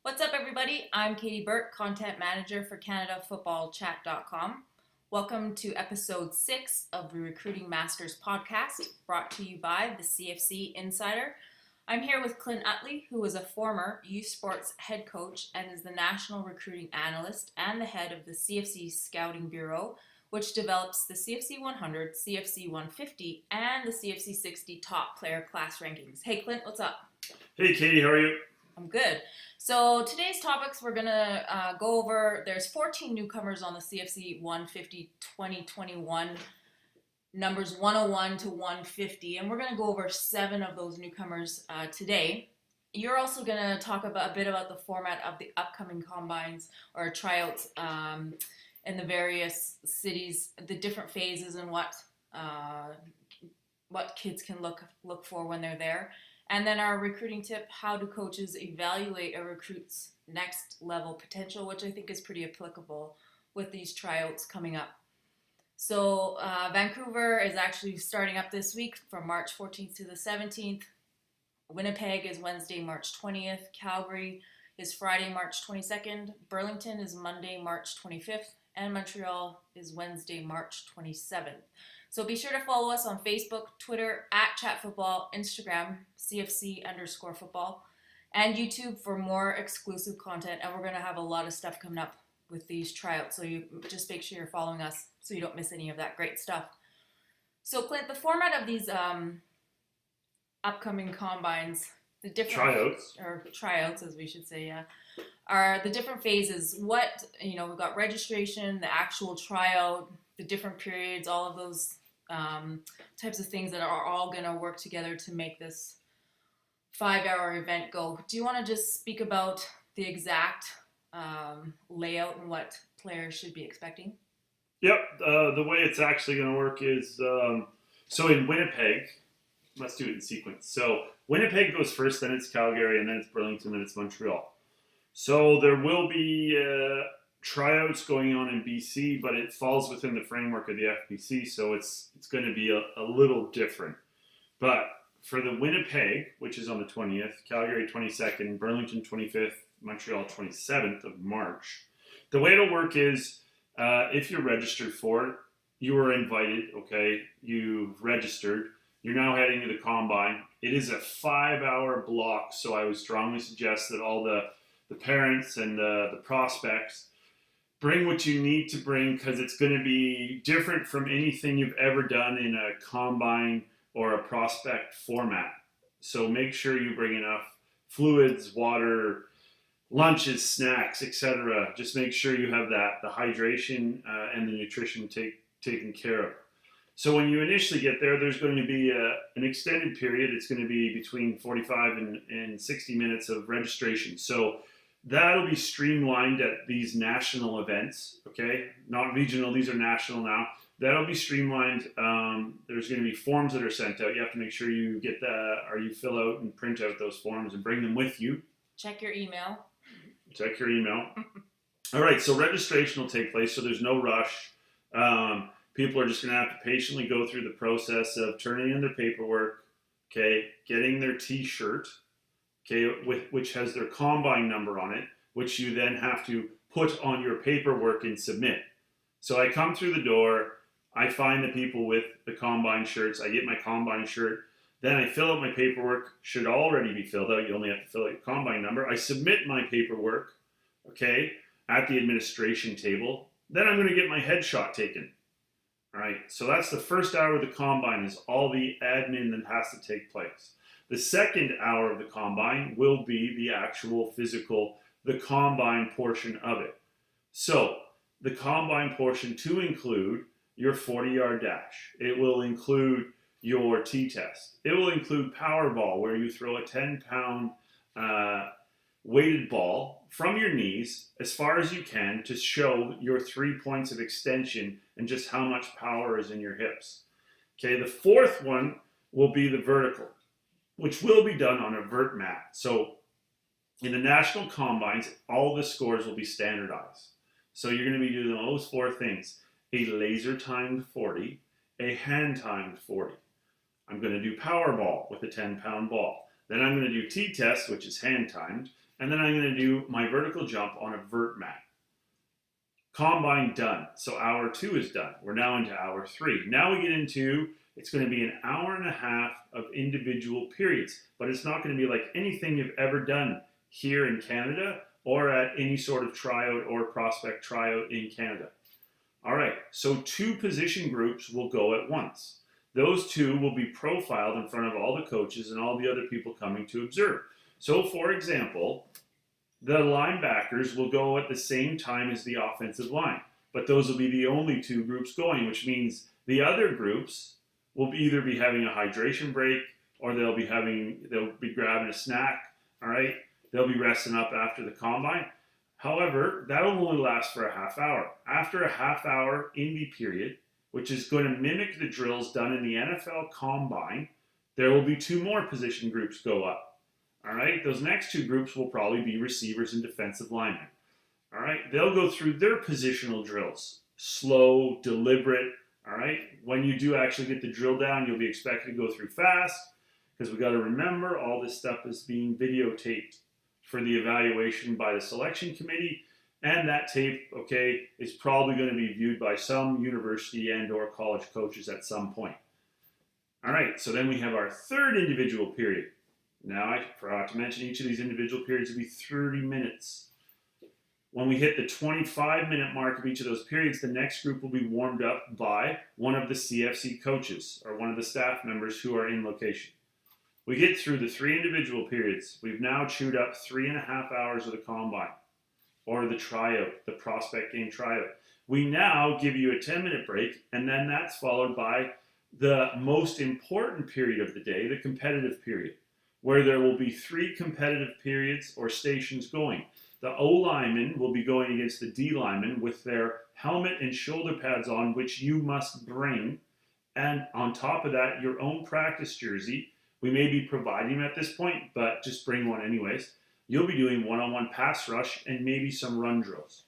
What's up, everybody? I'm Katie Burt, Content Manager for CanadaFootballChat.com. Welcome to episode 6 of the Recruiting Masters podcast, brought to you by the CFC Insider. I'm here with Clint Uttley, who is a former youth sports head coach and is the national recruiting analyst and the head of the CFC Scouting Bureau, which develops the CFC 100, CFC 150, and the CFC 60 top player class rankings. Hey, Clint, what's up? Hey, Katie, how are you? I'm good. So today's topics we're going to go over, there's 14 newcomers on the CFC 150 2021, numbers 101 to 150, and we're going to go over 7 of those newcomers today. You're also going to talk about a bit about the format of the upcoming combines or tryouts in the various cities, the different phases, and what kids can look for when they're there. And then our recruiting tip, how do coaches evaluate a recruit's next level potential, which I think is pretty applicable with these tryouts coming up. So Vancouver is actually starting up this week from March 14th to the 17th. Winnipeg is Wednesday, March 20th. Calgary is Friday, March 22nd. Burlington is Monday, March 25th. And Montreal is Wednesday, March 27th. So be sure to follow us on Facebook, Twitter, @ChatFootball, Instagram, CFC_football, and YouTube for more exclusive content. And we're going to have a lot of stuff coming up with these tryouts. So you just make sure you're following us so you don't miss any of that great stuff. So Clint, the format of these upcoming combines, the different tryouts, as we should say, are the different phases. We've got registration, the actual tryout, the different periods, all of those types of things that are all going to work together to make this 5-hour event go. Do you want to just speak about the exact layout and what players should be expecting? Yep, the way it's actually going to work is, so in Winnipeg, let's do it in sequence. So Winnipeg goes first, then it's Calgary, and then it's Burlington, then it's Montreal. So there will be tryouts going on in BC, but it falls within the framework of the FBC, so it's going to be a little different. But for the Winnipeg, which is on the 20th, Calgary 22nd, Burlington 25th, Montreal 27th of March, the way it'll work is if you're registered for it, you are invited, okay, you've registered, you're now heading to the combine. It is a 5-hour block, so I would strongly suggest that all the parents and the prospects bring what you need to bring, because it's going to be different from anything you've ever done in a combine or a prospect format. So make sure you bring enough fluids, water, lunches, snacks, etc. Just make sure you have the hydration and the nutrition taken care of. So when you initially get there, there's going to be an extended period. It's going to be between 45 and 60 minutes of registration. So that'll be streamlined at these national events, okay? Not regional, these are national now. That'll be streamlined. There's going to be forms that are sent out. You have to make sure you get that, or you fill out and print out those forms and bring them with you. Check your email. All right, so registration will take place, so there's no rush. People are just going to have to patiently go through the process of turning in their paperwork, okay, getting their T-shirt, okay, which has their combine number on it, which you then have to put on your paperwork and submit. So I come through the door, I find the people with the combine shirts, I get my combine shirt, then I fill out my paperwork, should already be filled out, you only have to fill out your combine number. I submit my paperwork, okay, at the administration table, then I'm going to get my headshot taken. All right, so that's the first hour of the combine, is all the admin that has to take place. The second hour of the combine will be the actual physical, the combine portion of it. So the combine portion to include your 40-yard dash. It will include your T-test. It will include Powerball, where you throw a 10-pound weighted ball from your knees as far as you can to show your 3 points of extension and just how much power is in your hips. Okay, the fourth one will be the vertical, which will be done on a vert mat. So in the national combines, all the scores will be standardized. So you're going to be doing those 4 things: a laser timed 40, a hand timed 40. I'm going to do Powerball with a 10-pound ball. Then I'm going to do T-test, which is hand timed, and then I'm going to do my vertical jump on a vert mat. Combine done. So hour 2 is done. We're now into hour 3. Now we get into, it's going to be an hour and a half of individual periods, but it's not going to be like anything you've ever done here in Canada or at any sort of tryout or prospect tryout in Canada. All right, so 2 position groups will go at once. Those 2 will be profiled in front of all the coaches and all the other people coming to observe. So for example, the linebackers will go at the same time as the offensive line, but those will be the only 2 groups going, which means the other groups will either be having a hydration break or they'll be grabbing a snack, all right? They'll be resting up after the combine. However, that'll only last for a half hour. After a half hour Indy period, which is going to mimic the drills done in the NFL Combine, there will be 2 more position groups go up. All right, those next 2 groups will probably be receivers and defensive linemen. All right, they'll go through their positional drills, slow, deliberate. All right, when you do actually get the drill down, you'll be expected to go through fast because we got to remember all this stuff is being videotaped for the evaluation by the selection committee, and that tape, okay, is probably going to be viewed by some university and or college coaches at some point. All right, so then we have our 3rd individual period. Now, I forgot to mention each of these individual periods will be 30 minutes. When we hit the 25-minute mark of each of those periods, the next group will be warmed up by one of the CFC coaches or one of the staff members who are in location. We get through the 3 individual periods. We've now chewed up 3.5 hours of the combine or the tryout, the prospect game tryout. We now give you a 10-minute break, and then that's followed by the most important period of the day, the competitive period, where there will be 3 competitive periods or stations going. The O lineman will be going against the D lineman with their helmet and shoulder pads on, which you must bring. And on top of that, your own practice jersey. We may be providing them at this point, but just bring one anyways. You'll be doing one-on-one pass rush and maybe some run drills.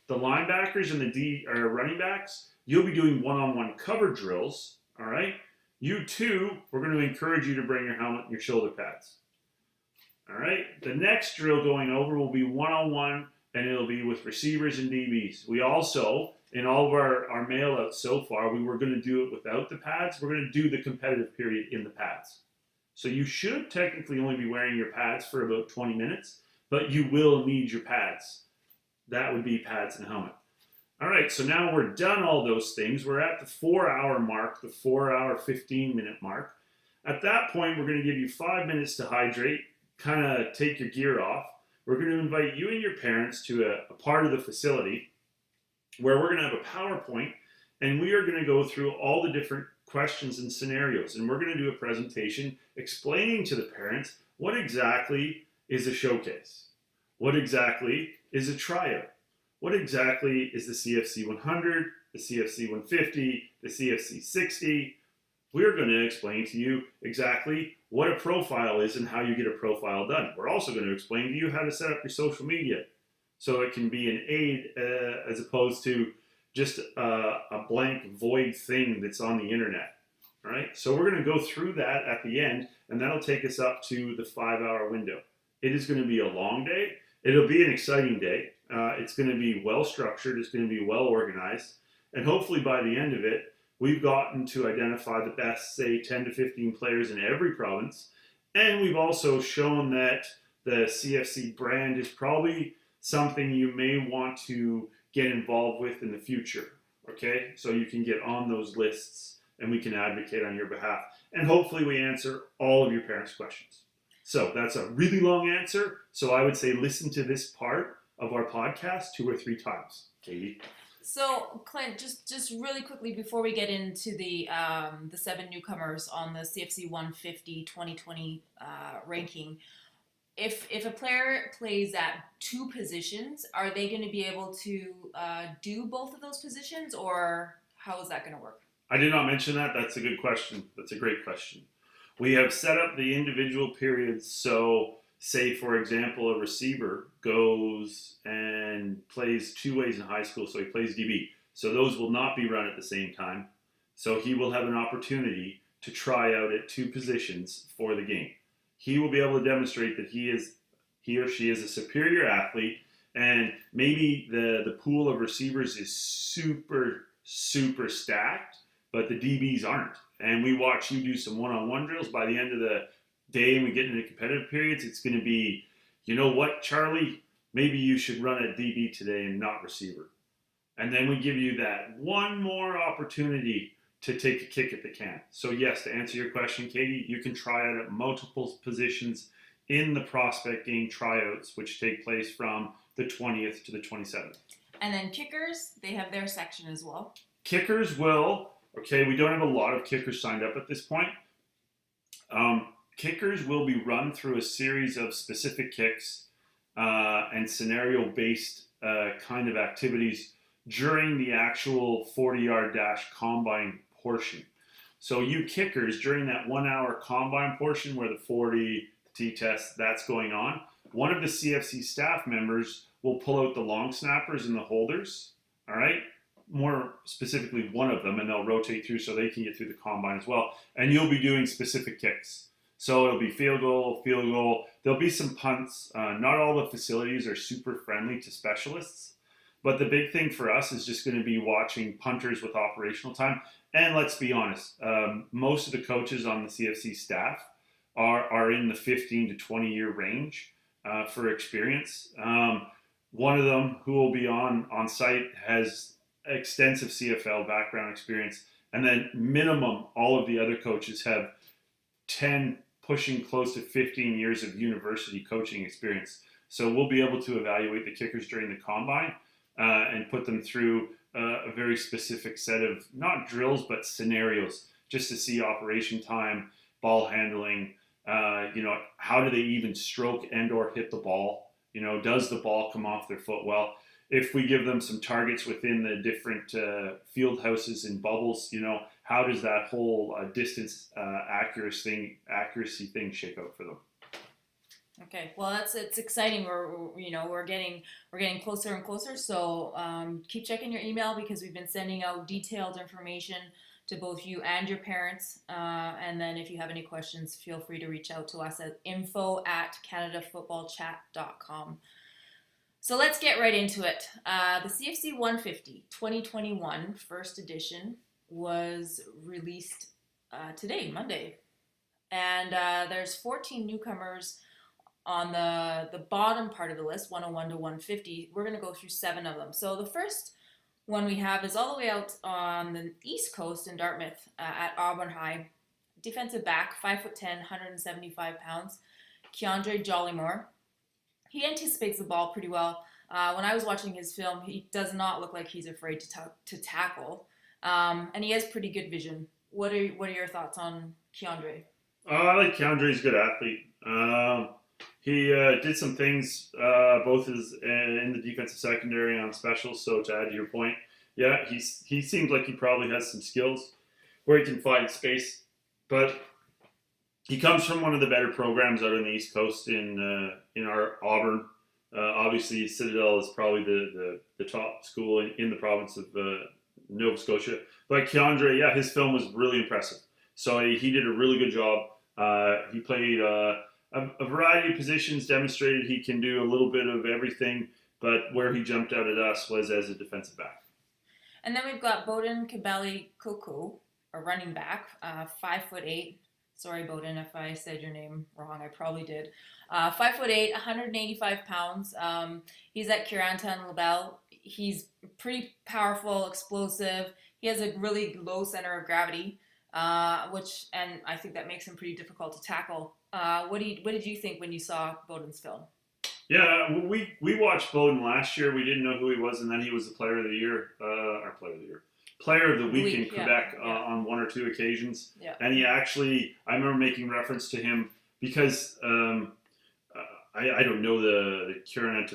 The linebackers and the running backs, you'll be doing one-on-one cover drills, all right? You too, we're going to encourage you to bring your helmet and your shoulder pads. All right, the next drill going over will be one-on-one, and it'll be with receivers and DBs. We also, in all of our mail-outs so far, we were going to do it without the pads. We're going to do the competitive period in the pads. So you should technically only be wearing your pads for about 20 minutes, but you will need your pads. That would be pads and helmet. All right, so now we're done all those things. We're at the 4-hour mark, the 4-hour, 15-minute mark. At that point, we're going to give you 5 minutes to hydrate, kind of take your gear off. We're going to invite you and your parents to a part of the facility where we're going to have a PowerPoint, and we are going to go through all the different questions and scenarios. And we're going to do a presentation explaining to the parents what exactly is a showcase, what exactly is a tryout, what exactly is the CFC100, the CFC150, the CFC60. We're going to explain to you exactly what a profile is and how you get a profile done. We're also going to explain to you how to set up your social media so it can be an aid as opposed to just a blank void thing that's on the internet. All right, so we're going to go through that at the end, and that'll take us up to the 5-hour window. It is going to be a long day. It'll be an exciting day. It's going to be well structured. It's going to be well organized, and hopefully by the end of it, we've gotten to identify the best, say, 10 to 15 players in every province. And we've also shown that the CFC brand is probably something you may want to get involved with in the future. Okay? So you can get on those lists and we can advocate on your behalf. And hopefully we answer all of your parents' questions. So that's a really long answer. So I would say listen to this part of our podcast 2 or 3 times. Katie? So, Clint, just really quickly before we get into the 7 newcomers on the CFC 150 2020 ranking, if a player plays at 2 positions, are they going to be able to do both of those positions, or how is that going to work? I did not mention that. That's a good question. That's a great question. We have set up the individual periods so, say, for example, a receiver goes and plays 2 ways in high school, so he plays DB. So those will not be run at the same time. So he will have an opportunity to try out at 2 positions for the game. He will be able to demonstrate that he he or she is a superior athlete, and maybe the pool of receivers is super, super stacked, but the DBs aren't. And we watch you do some one-on-one drills. By the end of the day, and we get into competitive periods, it's going to be, you know what, Charlie, maybe you should run at DB today and not receiver. And then we give you that one more opportunity to take a kick at the can. So yes, to answer your question, Katie, you can try out at multiple positions in the prospect game tryouts, which take place from the 20th to the 27th. And then kickers, they have their section as well. Kickers will, okay, we don't have a lot of kickers signed up at this point. Kickers will be run through a series of specific kicks and scenario-based kind of activities during the actual 40-yard dash combine portion. So you kickers, during that 1 hour combine portion where the 40, the T-test, that's going on, one of the CFC staff members will pull out the long snappers and the holders, all right? More specifically, one of them, and they'll rotate through so they can get through the combine as well. And you'll be doing specific kicks. So it'll be field goal. There'll be some punts. Not all the facilities are super friendly to specialists. But the big thing for us is just going to be watching punters with operational time. And let's be honest, most of the coaches on the CFC staff are in the 15 to 20 year range for experience. One of them who will be on site has extensive CFL background experience. And then minimum, all of the other coaches have 10, pushing close to 15 years of university coaching experience. So we'll be able to evaluate the kickers during the combine and put them through a very specific set of, not drills, but scenarios, just to see operation time, ball handling, how do they even stroke and or hit the ball? Does the ball come off their foot well? If we give them some targets within the different field houses and bubbles, how does that whole distance accuracy thing shake out for them? Okay, well it's exciting. We're getting closer and closer. So keep checking your email because we've been sending out detailed information to both you and your parents. And then if you have any questions, feel free to reach out to us at info@canadafootballchat.com. So let's get right into it. The CFC 150 2021 first edition was released today, Monday. And there's 14 newcomers on the bottom part of the list, 101 to 150. We're going to go through 7 of them. So the first one we have is all the way out on the East Coast in Dartmouth at Auburn High. Defensive back, 5'10", 175 pounds, Keandre Jollymore. He anticipates the ball pretty well. When I was watching his film, he does not look like he's afraid to tackle. And he has pretty good vision. What are your thoughts on Keandre? I like Keandre. He's a good athlete. He did some things both in the defensive secondary on specials. So to add to your point, yeah, he seems like he probably has some skills where he can find space. But he comes from one of the better programs out on the East Coast in our Auburn. Obviously, Citadel is probably the top school in the province of Nova Scotia. But Keandre, yeah, his film was really impressive. So he did a really good job. He played a variety of positions, demonstrated he can do a little bit of everything, but where he jumped out at us was as a defensive back. And then we've got Bowden Kabali Koko, a running back, 5'8". Sorry, Bowden, if I said your name wrong. I probably did. 5'8", 185 pounds. He's at Curantan LaBelle. He's pretty powerful, explosive. He has a really low center of gravity, and I think that makes him pretty difficult to tackle. What did you think when you saw Bowden's film? Yeah, we watched Bowden last year. We didn't know who he was, and then he was the player of the year, player of the week in Quebec on 1 or 2 occasions. Yeah. And he actually, I remember making reference to him because I don't know the Curantan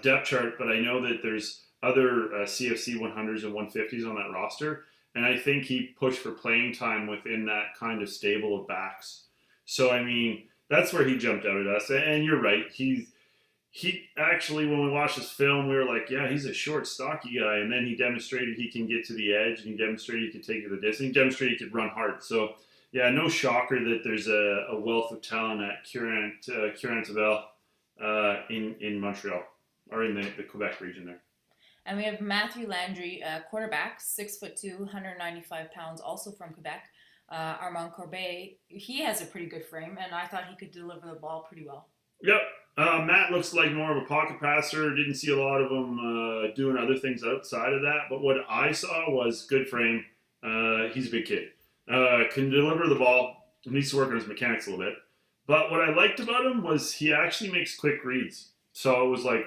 depth chart, but I know that there's other CFC 100s and 150s on that roster. And I think he pushed for playing time within that kind of stable of backs. So, I mean, that's where he jumped out at us. And you're right. He actually, when we watched his film, we were like, yeah, he's a short, stocky guy. And then he demonstrated he can get to the edge. And he demonstrated he could take it the distance. He demonstrated he could run hard. So no shocker that there's a wealth of talent at Current in Montreal or in the Quebec region there. And we have Matthew Landry, quarterback, 6'2", 195 pounds, also from Quebec. Armand Corbet, he has a pretty good frame, and I thought he could deliver the ball pretty well. Yep. Matt looks like more of a pocket passer. Didn't see a lot of him doing other things outside of that. But what I saw was good frame. He's a big kid. Can deliver the ball. Needs to work on his mechanics a little bit. But what I liked about him was he actually makes quick reads. So it was like,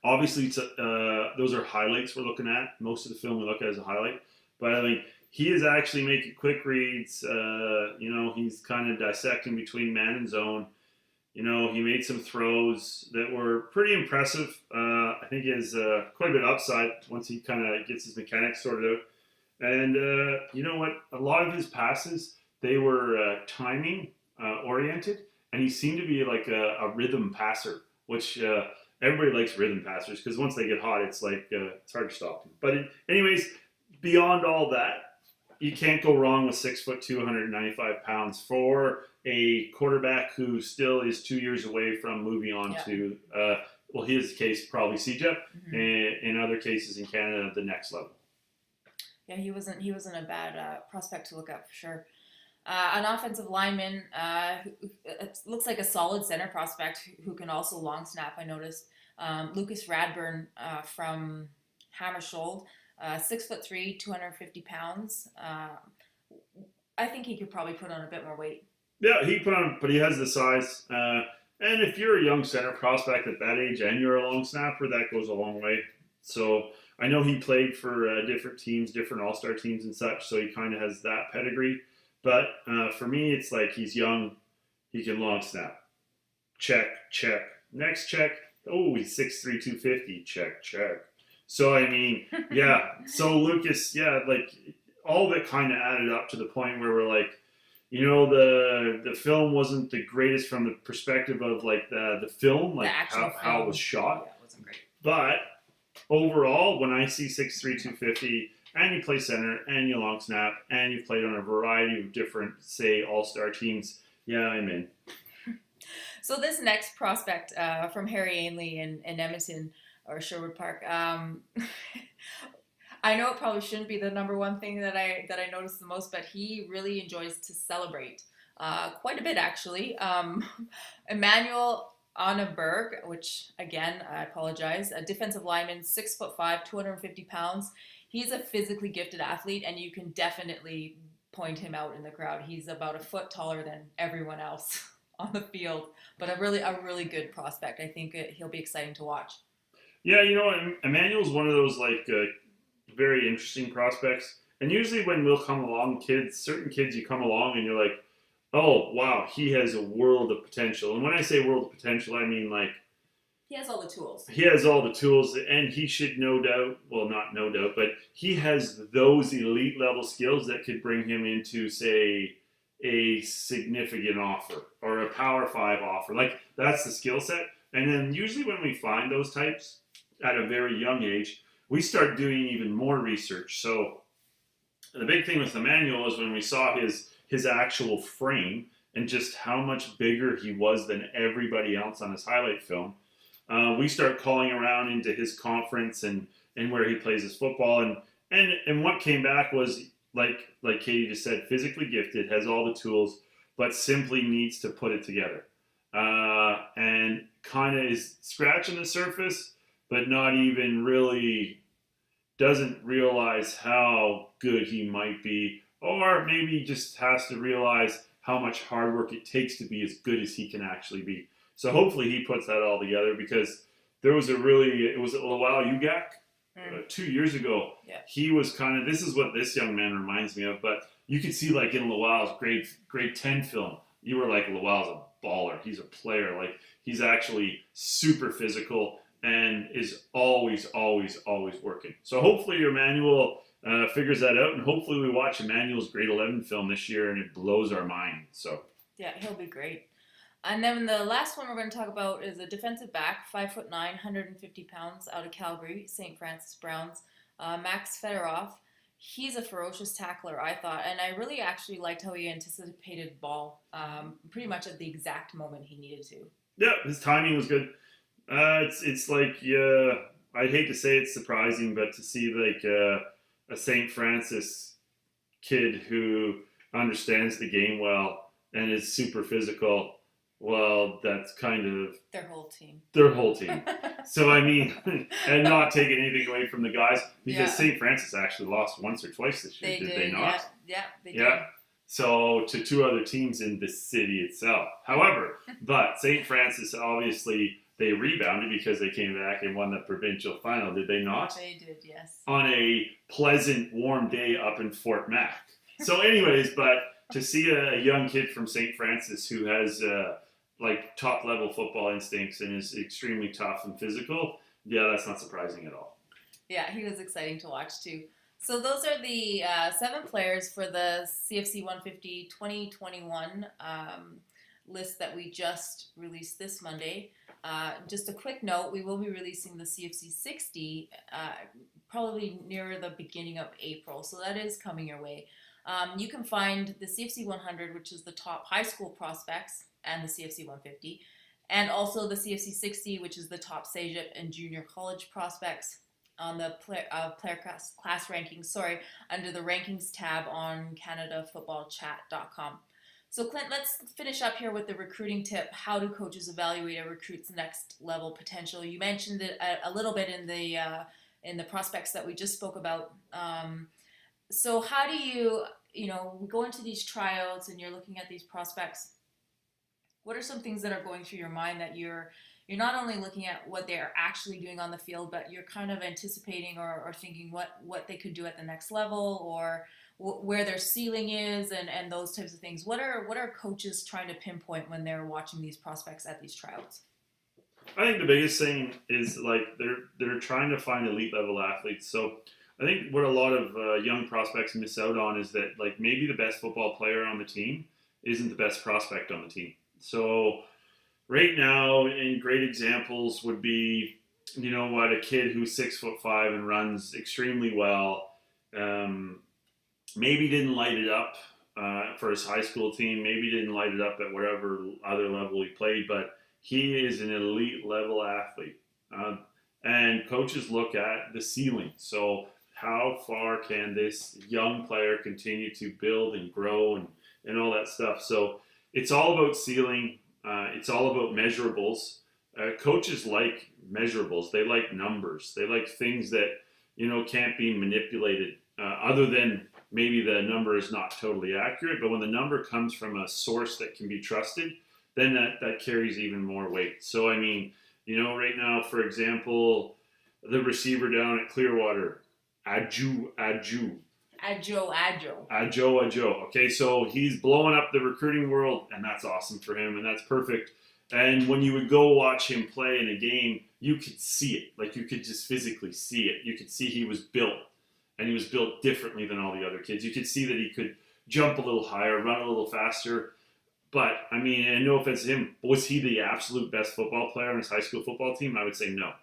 obviously, those are highlights we're looking at. Most of the film we look at is a highlight. But I mean, he is actually making quick reads. He's kind of dissecting between man and zone. He made some throws that were pretty impressive. I think he has quite a bit of upside once he kind of gets his mechanics sorted out. And you know what? A lot of his passes, they were timing oriented, and he seemed to be like a rhythm passer, which everybody likes rhythm passers because once they get hot, it's like it's hard to stop them. But anyways, beyond all that, you can't go wrong with 6'2", 195 pounds for a quarterback who still is 2 years away from moving on to, his case, probably CJEP, and in other cases in Canada, the next level. Yeah, he wasn't a bad prospect to look at for sure. An offensive lineman, it looks like a solid center prospect who can also long snap, I noticed. Lucas Radburn from Hammersholt. 6'3", 250 pounds. I think he could probably put on a bit more weight. Yeah, he put on, but he has the size. And if you're a young center prospect at that age and you're a long snapper, that goes a long way. So I know he played for different teams, different all-star teams and such, so he kind of has that pedigree. But for me, it's like he's young, he can long snap. Check, check. Next check. Oh, he's 6'3", 250. Check, check. So, I mean, yeah. So, Lucas, like, all of it kind of added up to the point where we're like, the film wasn't the greatest from the perspective of, like, the film, like, how it was shot. Yeah, it wasn't great. But, overall, when I see 6'3", 250, and you play center, and you long snap, and you've played on a variety of different, say, all-star teams, yeah, I'm in. So, this next prospect from Harry Ainley in Edmonton, or Sherwood Park. I know it probably shouldn't be the number one thing that I notice the most, but he really enjoys to celebrate quite a bit, actually. Emmanuel Annaberg, which again I apologize, a defensive lineman, 6'5", 250 pounds. He's a physically gifted athlete, and you can definitely point him out in the crowd. He's about a foot taller than everyone else on the field, but a really good prospect. I think he'll be exciting to watch. Yeah, Emmanuel's one of those like very interesting prospects. And usually when we'll come along, certain kids, you come along and you're like, oh wow, he has a world of potential. And when I say world of potential, I mean like he has all the tools. He has all the tools, and he should not no doubt, but he has those elite level skills that could bring him into, say, a significant offer or a Power 5 offer. Like that's the skill set. And then usually when we find those types at a very young age, we start doing even more research. So the big thing with Emmanuel is when we saw his actual frame and just how much bigger he was than everybody else on his highlight film, we start calling around into his conference and where he plays his football. And what came back was, like Katie just said, physically gifted, has all the tools, but simply needs to put it together. And kind of is scratching the surface, but not even really doesn't realize how good he might be, or maybe just has to realize how much hard work it takes to be as good as he can actually be. So hopefully he puts that all together, because there was it was at Lowell UGAC 2 years ago. Yeah. He was kind of, this is what this young man reminds me of, but you could see like in Lowell's grade 10 film, you were like, Lowell's a baller. He's a player. Like he's actually super physical and is always working. So hopefully Emmanuel figures that out, and hopefully we watch Emmanuel's grade 11 film this year and it blows our mind. So yeah, he'll be great. And then the last one we're going to talk about is a defensive back, 5'9", 150 pounds, out of Calgary, St. Francis Browns, Max Fedorov. He's a ferocious tackler, I thought, and I really actually liked how he anticipated ball pretty much at the exact moment he needed to. Yeah, his timing was good. It's like, yeah, I'd hate to say it's surprising, but to see like a St. Francis kid who understands the game well and is super physical, well, that's kind of Their whole team. their whole team. So I mean, and not taking anything away from the guys, because Yeah. St. Francis actually lost once or twice this year, did they not? Yeah, they Yeah. did. So to two other teams in the city itself. However, but St. Francis obviously they rebounded because they came back and won the provincial final, did they not? They did, yes. On a pleasant, warm day up in Fort Mac. So, anyways, but to see a young kid from St. Francis who has like top level football instincts and is extremely tough and physical, yeah, that's not surprising at all. Yeah, he was exciting to watch too. So those are the 7 players for the CFC 150 2021 list that we just released this Monday. Just a quick note, we will be releasing the CFC 60 probably near the beginning of April, so that is coming your way. You can find the CFC 100, which is the top high school prospects, and the CFC 150, and also the CFC 60, which is the top CEGEP and junior college prospects on the player class rankings, under the rankings tab on CanadaFootballChat.com. So Clint, let's finish up here with the recruiting tip. How do coaches evaluate a recruit's next level potential? You mentioned it a little bit in the prospects that we just spoke about. So how do we go into these tryouts and you're looking at these prospects? What are some things that are going through your mind that you're not only looking at what they're actually doing on the field, but you're kind of anticipating or thinking what they could do at the next level, or where their ceiling is, and those types of things. What are coaches trying to pinpoint when they're watching these prospects at these tryouts? I think the biggest thing is like they're trying to find elite level athletes. So I think what a lot of young prospects miss out on is that like maybe the best football player on the team isn't the best prospect on the team. So right now, and great examples would be, a kid who's 6'5" and runs extremely well. Maybe didn't light it up for his high school team. Maybe didn't light it up at wherever other level he played, but he is an elite level athlete. And coaches look at the ceiling. So how far can this young player continue to build and grow and all that stuff? So it's all about ceiling. It's all about measurables. Coaches like measurables. They like numbers. They like things that, can't be manipulated other than maybe the number is not totally accurate. But when the number comes from a source that can be trusted, then that carries even more weight. So, I mean, right now, for example, the receiver down at Clearwater, Adjo. Okay, so he's blowing up the recruiting world, and that's awesome for him, and that's perfect. And when you would go watch him play in a game, you could see it. Like, you could just physically see it. You could see he was built, and he was built differently than all the other kids. You could see that he could jump a little higher, run a little faster. But, I mean, and no offense to him, was he the absolute best football player on his high school football team? I would say no.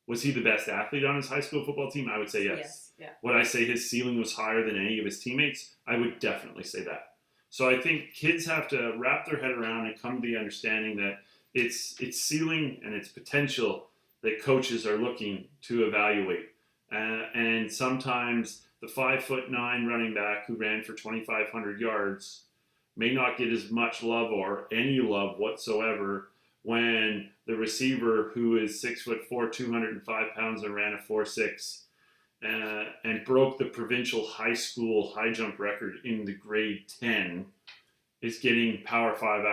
Was he the best athlete on his high school football team? I would say yes. Yeah. Would I say his ceiling was higher than any of his teammates? I would definitely say that. So I think kids have to wrap their head around and come to the understanding that it's ceiling and its potential that coaches are looking to evaluate. And sometimes the 5'9" running back who ran for 2,500 yards may not get as much love or any love whatsoever when the receiver who is 6'4", 205 pounds and ran a 4.6 and broke the provincial high school high jump record in the grade 10 is getting Power 5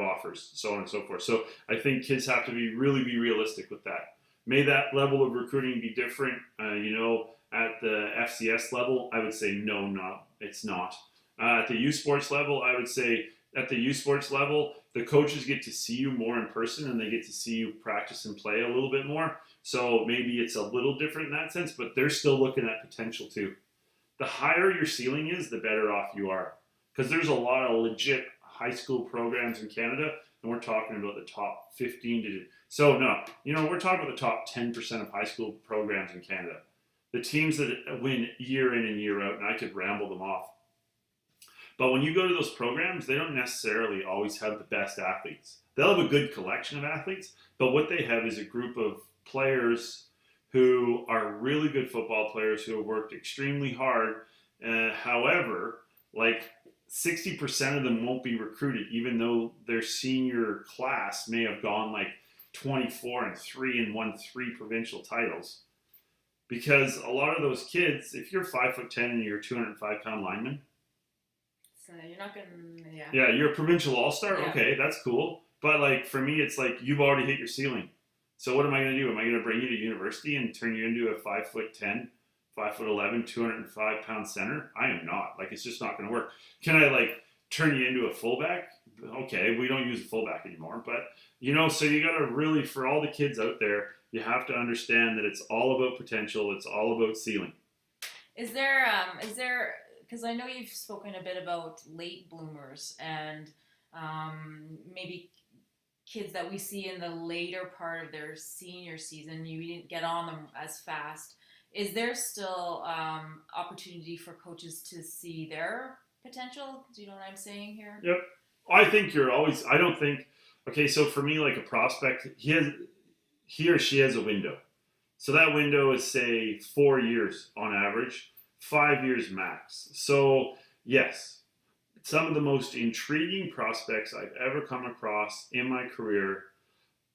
offers, so on and so forth. So I think kids have to be realistic with that. May that level of recruiting be different, at the FCS level? I would say no, it's not. At the U Sports level, I would say at the U Sports level, the coaches get to see you more in person and they get to see you practice and play a little bit more. So maybe it's a little different in that sense, but they're still looking at potential too. The higher your ceiling is, the better off you are. Because there's a lot of legit high school programs in Canada, and we're talking about the top 15 to... So no, we're talking about the top 10% of high school programs in Canada. the teams that win year in and year out, and I could ramble them off. But when you go to those programs, they don't necessarily always have the best athletes. They'll have a good collection of athletes, but what they have is a group of players who are really good football players who have worked extremely hard. However, like 60% of them won't be recruited, even though their senior class may have gone like 24-3 and won 3 provincial titles. Because a lot of those kids, if you're 5'10" and you're a 205-pound lineman, So you're not gonna, yeah. yeah, you're a provincial all-star. Yeah. Okay, that's cool. But like for me, it's like you've already hit your ceiling. So what am I going to do? Am I going to bring you to university and turn you into a 5'10", 5'11", 205-pound center? I am not. Like it's just not going to work. Can I like turn you into a fullback? Okay, we don't use a fullback anymore. But so you got to really, for all the kids out there, you have to understand that it's all about potential. It's all about ceiling. Is there, because I know you've spoken a bit about late bloomers and maybe kids that we see in the later part of their senior season, you didn't get on them as fast. Is there still opportunity for coaches to see their potential? Do you know what I'm saying here? Yep. I think I don't think, okay, so for me, like a prospect, he or she has a window. So that window is, say, 4 years on average, 5 years max. So, yes, some of the most intriguing prospects I've ever come across in my career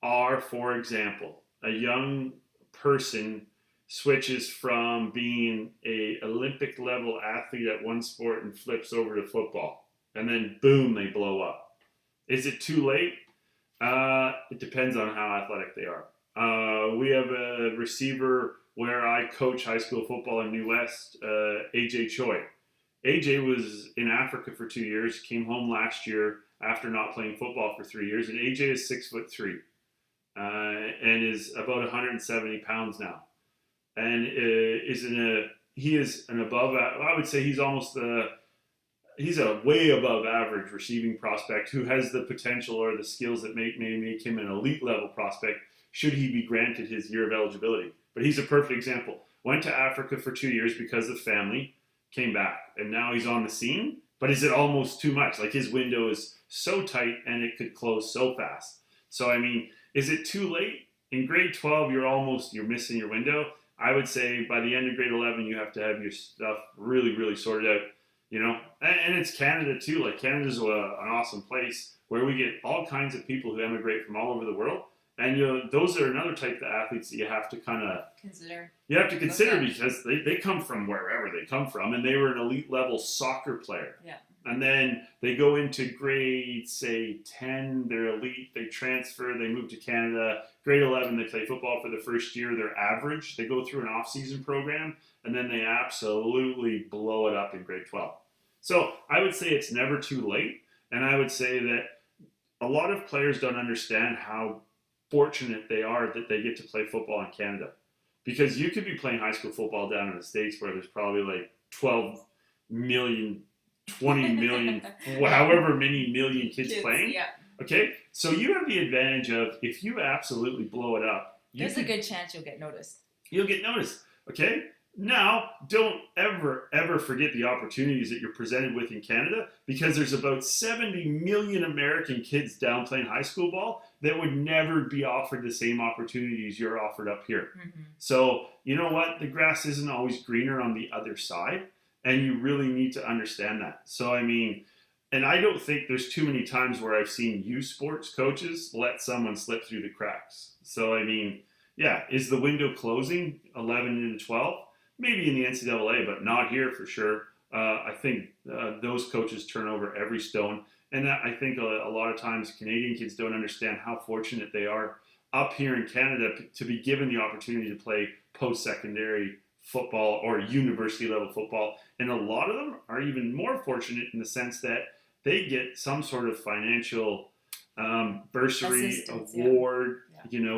are, for example, a young person switches from being a Olympic level athlete at one sport and flips over to football. And then boom, they blow up. Is it too late? It depends on how athletic they are. We have a receiver where I coach high school football in New West, AJ Choi. AJ was in Africa for 2 years, came home last year after not playing football for 3 years, and AJ is 6'3", and is about 170 pounds now, and he is an above. I would say he's a way above average receiving prospect who has the potential or the skills that may make him an elite level prospect should he be granted his year of eligibility. But he's a perfect example. Went to Africa for 2 years because of family, came back, and now he's on the scene. But is it almost too much? Like his window is so tight and it could close so fast. So I mean, is it too late? In grade 12, you're missing your window. I would say by the end of grade 11, you have to have your stuff really, really sorted out. And it's Canada too. Like Canada's an awesome place where we get all kinds of people who emigrate from all over the world. And those are another type of athletes that you have to kind of consider. You have to consider because they come from wherever they come from, and they were an elite level soccer player. Yeah. And then they go into grade, say, 10, they're elite, they transfer, they move to Canada. Grade 11, they play football for the first year, they're average. They go through an off-season program, and then they absolutely blow it up in grade 12. So I would say it's never too late, and I would say that a lot of players don't understand how fortunate they are that they get to play football in Canada. Because you could be playing high school football down in the States where there's probably like 12 million, 20 million, however many million kids playing. Yeah. Okay? So you have the advantage of, if you absolutely blow it up, there's a good chance you'll get noticed. You'll get noticed. Okay? Now, don't ever forget the opportunities that you're presented with in Canada, because there's about 70 million American kids down playing high school ball that would never be offered the same opportunities you're offered up here. Mm-hmm. So, you know what? The grass isn't always greener on the other side, and you really need to understand that. So, I mean, and I don't think there's too many times where I've seen youth sports coaches let someone slip through the cracks. So, I mean, yeah, is the window closing 11 into 12? Maybe in the NCAA, but not here for sure. I think those coaches turn over every stone. And I think a lot of times Canadian kids don't understand how fortunate they are up here in Canada to be given the opportunity to play post-secondary football or university level football. And a lot of them are even more fortunate in the sense that they get some sort of financial bursary, award,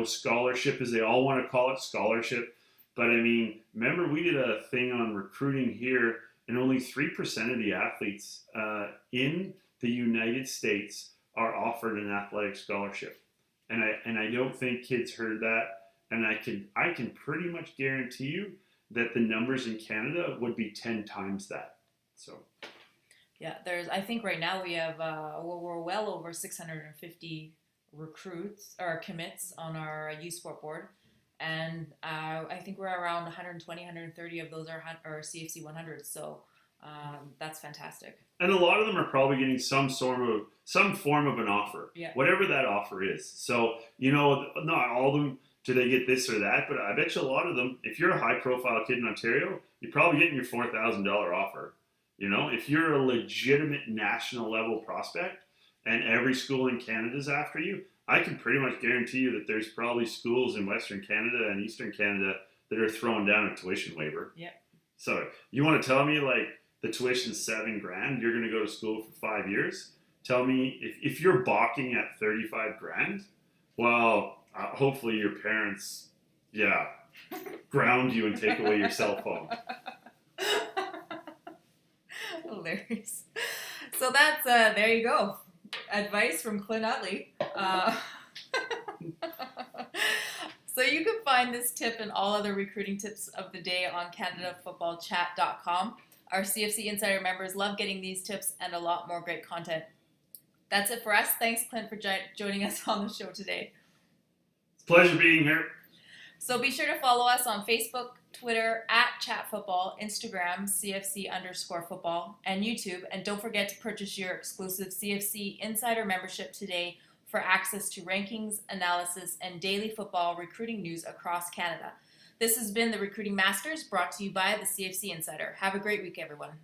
scholarship, as they all want to call it, scholarship. But I mean, remember we did a thing on recruiting here, and only 3% of the athletes in the United States are offered an athletic scholarship. And I don't think kids heard that. And I can pretty much guarantee you that the numbers in Canada would be 10 times that. So Yeah, I think right now we have, we're well over 650 recruits or commits on our youth sport board. And I think we're around 120, 130 of those are CFC 100s. So that's fantastic. and a lot of them are probably getting some form of an offer, Yeah. whatever that offer is. So not all of them do they get this or that, but I bet you a lot of them, if you're a high profile kid in Ontario, you're probably getting your $4,000 offer. If you're a legitimate national level prospect and every school in Canada is after you, I can pretty much guarantee you that there's probably schools in Western Canada and Eastern Canada that are throwing down a tuition waiver. Yeah. So you want to tell me like the tuition's $7,000, you're going to go to school for 5 years? Tell me if you're balking at $35,000, well, hopefully your parents, ground you and take away your cell phone. Hilarious. So that's there you go. Advice from Clint Uttley. So you can find this tip and all other recruiting tips of the day on CanadaFootballChat.com. Our CFC Insider members love getting these tips and a lot more great content. That's it for us. Thanks, Clint, for joining us on the show today. It's a pleasure being here. So be sure to follow us on Facebook, Twitter @ChatFootball, Instagram CFC_football, and YouTube. And don't forget to purchase your exclusive CFC Insider membership today for access to rankings, analysis, and daily football recruiting news across Canada. This has been the Recruiting Masters, brought to you by the CFC Insider. Have a great week, everyone.